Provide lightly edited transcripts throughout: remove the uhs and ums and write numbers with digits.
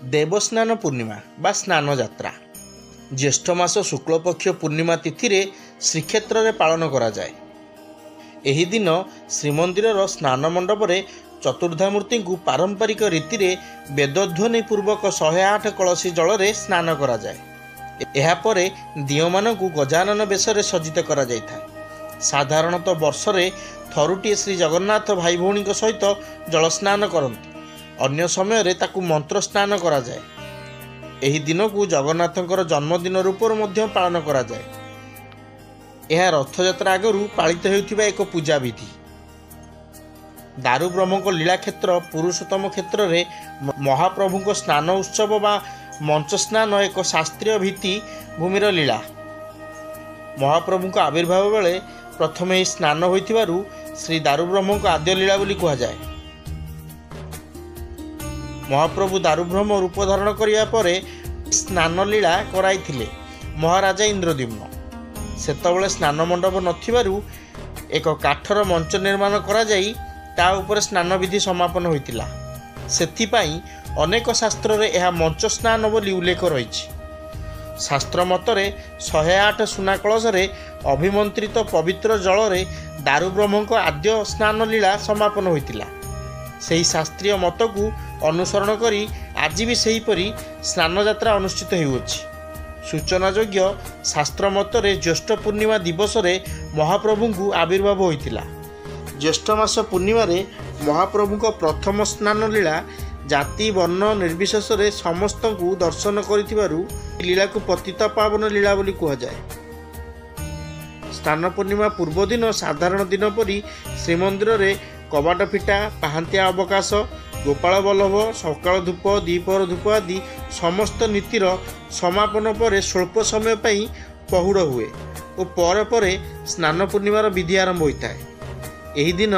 देवस्नान पूर्णिमा बा स्नान यात्रा ज्येष्ठ मास शुक्लपक्ष पूर्णिमा तिथि रे श्रीक्षेत्र में पालन करा जाए। एही दिन श्रीमंदिर स्नान मंडप रे चतुर्धामूर्ति को पारंपरिक रीति रे वेदध्वनि पूर्वक 108 कलसी जल रे स्नान करा जाए। एहा परे दियो मानकु गजानन बेश रे सज्जित करा जाइथा। साधारणतः वर्ष रे थरुटिए श्री जगन्नाथ भाई भौणी सहित जल स्नान करती, अन्य समय रे ताकु मंत्र स्नान करा जाए। एही दिन को जगन्नाथंकर जन्मदिन रूप मध्य पालन करा जाए। यह रथयात्रा आगरू पालित हेउथिबा एक पूजा विधि। दारु ब्रह्म लीला क्षेत्र पुरुषोत्तम क्षेत्र रे महाप्रभु स्नान उत्सव बा मंच स्नान एक शास्त्रीय भित्ति भूमिर लीला। महाप्रभु आविर्भाव बेले प्रथम ही स्नान होइथिबारु श्री दारु ब्रह्म आद्य लीला बोली कहा जाए। महाप्रभु दारुब्रह्म रूप धारण करिया परे स्नान लीला कराइथिले महाराजा इंद्रद्युम्न। सेतबेले स्नान मंडप नथिबारु एक काठर मंच निर्माण करा जाई ता ऊपर स्नान विधि समापन होइतिला। सेथिपाई अनेक शास्त्र रे यह मंच स्नान बोली उल्लेख रहिछि। शास्त्र मतरे 108 सुना कलश रे अभिमंत्रित पवित्र जल रे दारुब्रह्म आद्य स्नान लीला समापन होइतिला। सही शास्त्रीय मत को अनुसरण करी आज भी सेहीपरि स्नान यात्रा अनुष्ठित होउछि। सूचना योग्य शास्त्र मतरे ज्येष्ठ पूर्णिमा दिवस रे महाप्रभु को आविर्भाव होइतिला। ज्येष्ठ मास पूर्णिमा रे महाप्रभु को प्रथम स्नान लीला जाति वर्ण निर्विशेष रे समस्त को दर्शन करिथिबारु लीला को पतित पावन लीला बोली कहा जाए। स्नान पूर्णिमा पूर्व दिन साधारण दिन परी श्रीमंदिर रे कबाट फिटा पाहांतिया अवकाश गोपाल बल्लभ सकाल धूप दीपर धूप आदि समस्त नीतिर समापन पर स्वल्प समय पर पहुड़ हुए और पर पर स्नान पूर्णिमार विधि आरंभ होता है। यही दिन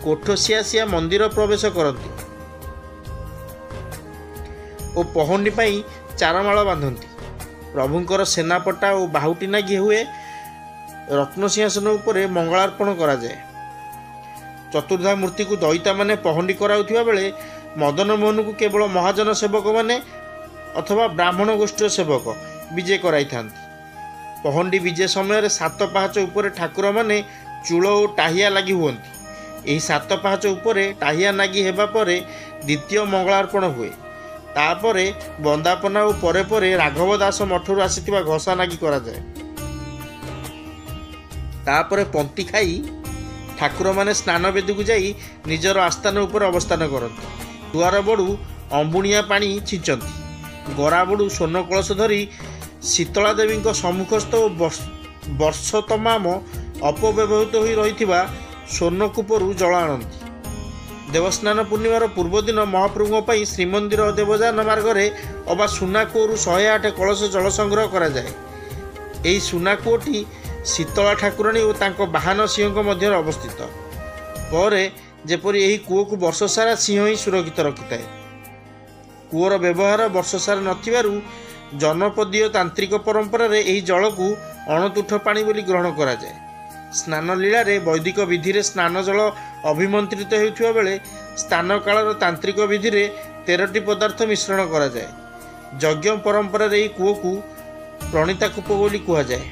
कोठसिया मंदिर प्रवेश करती और पहुंडी पाई चारमाल बांधती। प्रभुंकर सेनापटा और बाहुटी नागी हुए रत्न सिंहासन उपरे मंगलार्पण करा जाए। चतुर्धा मूर्ति को दईता माने पहंडी कराउथिबा बेले मदन मोहन को केवल महाजन सेवक माने अथवा ब्राह्मण गोष्ठी सेवक विजय कराई थांती। पहंडी विजय समय 7 पाहाच उपरे ठाकुर माने चूल और टाहिया लगी हुअंती। एही 7 पाहाच उपरे टाहिया नागी हेबा परे द्वितीय मंगलार्पण हुए। तापरे बंदापना और परे परे राघव दास मठरू आसीथिबा घसा नागी करा जाए। तापरे पंक्ति खाई ठाकुर माने स्नान वेदी को जाई निजर आस्थान उपर अवस्थान करती। दुआर बड़ू अंबुणिया पानी छिंचती। गरा बड़ू स्वर्ण कलश धरी शीतला देवी सम्मुखस्थ और वर्ष तमाम अपव्यवहित हो रही स्वर्णकूपरू जल आणती। देवस्नान पूर्णिमार पूर्व दिन महाप्रभु श्रीमंदिर देवजान मार्गरे अबा सुनाकूरु 108 कलश जल संग्रह करा जाए। एही सुनाकूटी शीतला ठाकुराणी और तांको बाहन सिंह मध्य अवस्थित। पर जेपरि एही कूओ को वर्ष सारा सिंह ही सुरक्षित रखिथाए। कूओर व्यवहार वर्ष सारा नथिबारु जनपदीय तांत्रिक परंपरा रे एही जल को अणतुठ पानी बोली ग्रहण करा जाए। स्नान लीला रे वैदिक विधि रे स्नान जल अभिमंत्रित हेउथिबा बेले स्नान कालर तांत्रिक विधि रे 13टी पदार्थ मिश्रण करा जाए। यज्ञ परंपरा रे एही कूओ को प्रणीता कूप बोली कहा जाए।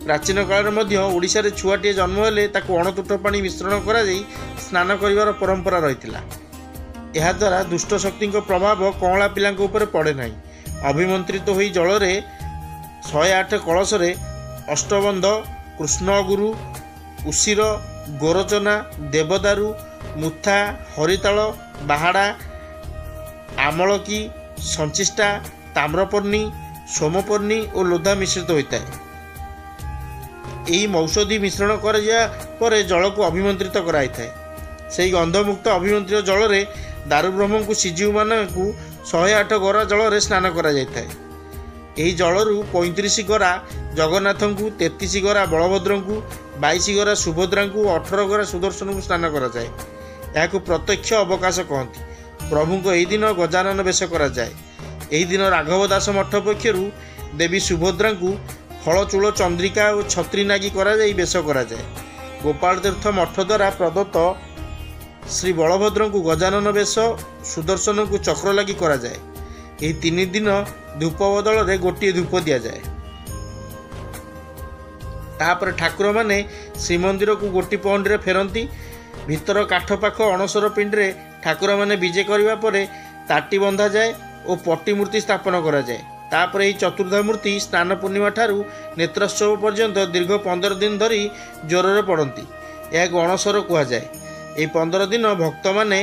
प्राचीन काल में ओडिशा रे छुआटीए जन्म हेले ताकू अणतुठ पानी मिश्रण करा जाई स्नान करिवार परंपरा रहितिला। एहा द्वारा दुष्ट शक्ति प्रभाव कौला पिलांक ऊपर पड़े नाही। अभिमंत्रित होई जल रे 108 कलश रे अष्टबंध कृष्णगुरु उसिर गोरचना देवदारू मुथा हरिताल बाहाड़ा आमलकी संचिष्टा ताम्रपर्णी सोमपर्णी और लोधा मिश्रित होता है। यही औषधि मिश्रण कर जल को अभिमंत्रित कराई थाए। से गंधमुक्त अभिमंत्रित जल रे दारुब्रह्म को शिजु मान को 108 गरा जल रे स्नान करा जाय थाए। एही जलरू 35 गरा जगन्नाथ को 33 गरा बलभद्र को 22 गरा सुभद्रा को 18 गरा सुदर्शन को स्नान करा जाए। याकू प्रत्यक्ष अवकाश कहती। प्रभु को यही दिन गजानन बेश करा जाए। एही दिन राघव दास मठ पक्षरु देवी सुभद्रा को फल चूल चंद्रिका और छत्री नागी करा जाई बेश करा जाए। गोपाल तीर्थ मठ द्वारा प्रदत्त ଶ୍ରୀ ବଳଭଦ୍ରଙ୍କୁ ଗଜାନନ ବେଶ, ସୁଦର୍ଶନଙ୍କୁ ଚକ୍ର ଲାଗି କରାଯାଏ। ଏହି 3 ଦିନ ଧୂପ ବଦଳରେ ଗୋଟିଏ ଧୂପ ଦିଆଯାଏ। ତାପରେ ଠାକୁରମାନେ ଶ୍ରୀମନ୍ଦିରକୁ ଗୋଟି ପହଣ୍ଡିରେ ଫେରନ୍ତି। ଭିତର କାଠ ପାଖ ଅଣସର ପିଣ୍ଡିରେ ଠାକୁରମାନେ ବିଜେ କରିବା ପରେ ତାଟି ବନ୍ଧାଯାଏ ଓ ପଟି ମୂର୍ତ୍ତି ସ୍ଥାପନ କରାଯାଏ। ତାପରେ ଏହି ଚତୁର୍ଦ୍ଧା ମୂର୍ତ୍ତି ସ୍ନାନ ପୂର୍ଣ୍ଣିମା ଠାରୁ ନେତ୍ରୋତ୍ସବ ପର୍ଯ୍ୟନ୍ତ ଦୀର୍ଘ 15 ଦିନ ଧରି ଜ୍ୱରରେ ପଡ଼ନ୍ତି। ଏହାକୁ ଅଣସର କୁହାଯାଏ। ଏହି 15 ଦିନ ଭକ୍ତମାନେ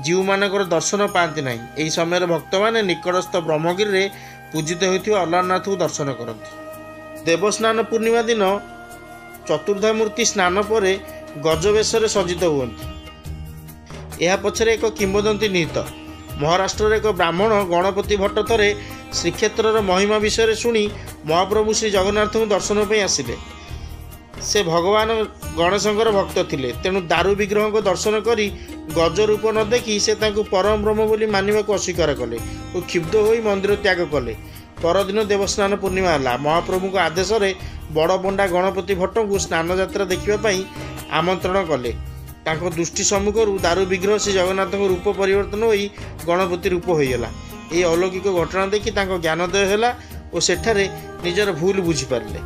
ଜୀଉମାନଙ୍କର ଦର୍ଶନ ପାଆନ୍ତି ନାହିଁ। ଏହି ସମୟରେ ଭକ୍ତମାନେ ନିକଟସ୍ଥ ବ୍ରହ୍ମଗିରିରେ ପୂଜିତ ହେଉଥିବା ଅଲାରନାଥଙ୍କୁ ଦର୍ଶନ କରନ୍ତି। ଦେବସ୍ନାନ ପୂର୍ଣ୍ଣିମା ଦିନ ଚତୁର୍ଦ୍ଧା ମୂର୍ତ୍ତି ସ୍ନାନ ପରେ ଗଜବେଶରେ ସଜ୍ଜିତ ହୁଅନ୍ତି। ଏହା ପଛରେ ଏକ କିମ୍ବଦନ୍ତୀ ନିହିତ। ମହାରାଷ୍ଟ୍ରର ଏକ ବ୍ରାହ୍ମଣ ଗଣପତି ଭଟ୍ଟ ଥରେ ଶ୍ରୀକ୍ଷେତ୍ରର ମହିମା ବିଷୟରେ ଶୁଣି ମହାପ୍ରଭୁ ଶ୍ରୀ ଜଗନ୍ନାଥଙ୍କୁ ଦର୍ଶନ ପାଇଁ ଆସିଲେ। ସେ ଭଗବାନ ଗଣେଶଙ୍କର ଭକ୍ତ ଥିଲେ। ତେଣୁ ଦାରୁ ବିଗ୍ରହଙ୍କ ଦର୍ଶନ କରି ଗଜ ରୂପ ନ ଦେଖି ସେ ତାଙ୍କୁ ପରମ ବ୍ରହ୍ମ ବୋଲି ମାନିବାକୁ ଅସ୍ୱୀକାର କଲେ ଓ କ୍ଷୁବ୍ଧ ହୋଇ ମନ୍ଦିର ତ୍ୟାଗ କଲେ। ପରଦିନ ଦେବସ୍ନାନ ପୂର୍ଣ୍ଣିମା ହେଲା। ମହାପ୍ରଭୁଙ୍କ ଆଦେଶରେ ବଡ଼ପଣ୍ଡା ଗଣପତି ଭଟ୍ଟଙ୍କୁ ସ୍ନାନଯାତ୍ରା ଦେଖିବା ପାଇଁ ଆମନ୍ତ୍ରଣ କଲେ। ତାଙ୍କ ଦୃଷ୍ଟି ସମ୍ମୁଖରୁ ଦାରୁ ବିଗ୍ରହ ଶ୍ରୀ ଜଗନ୍ନାଥଙ୍କ ରୂପ ପରିବର୍ତ୍ତନ ହୋଇ ଗଣପତି ରୂପ ହୋଇଗଲା। ଏହି ଅଲୌକିକ ଘଟଣା ଦେଖି ତାଙ୍କ ଜ୍ଞାନୋଦୟ ହେଲା ଓ ସେଠାରେ ନିଜର ଭୁଲ ବୁଝିପାରିଲେ।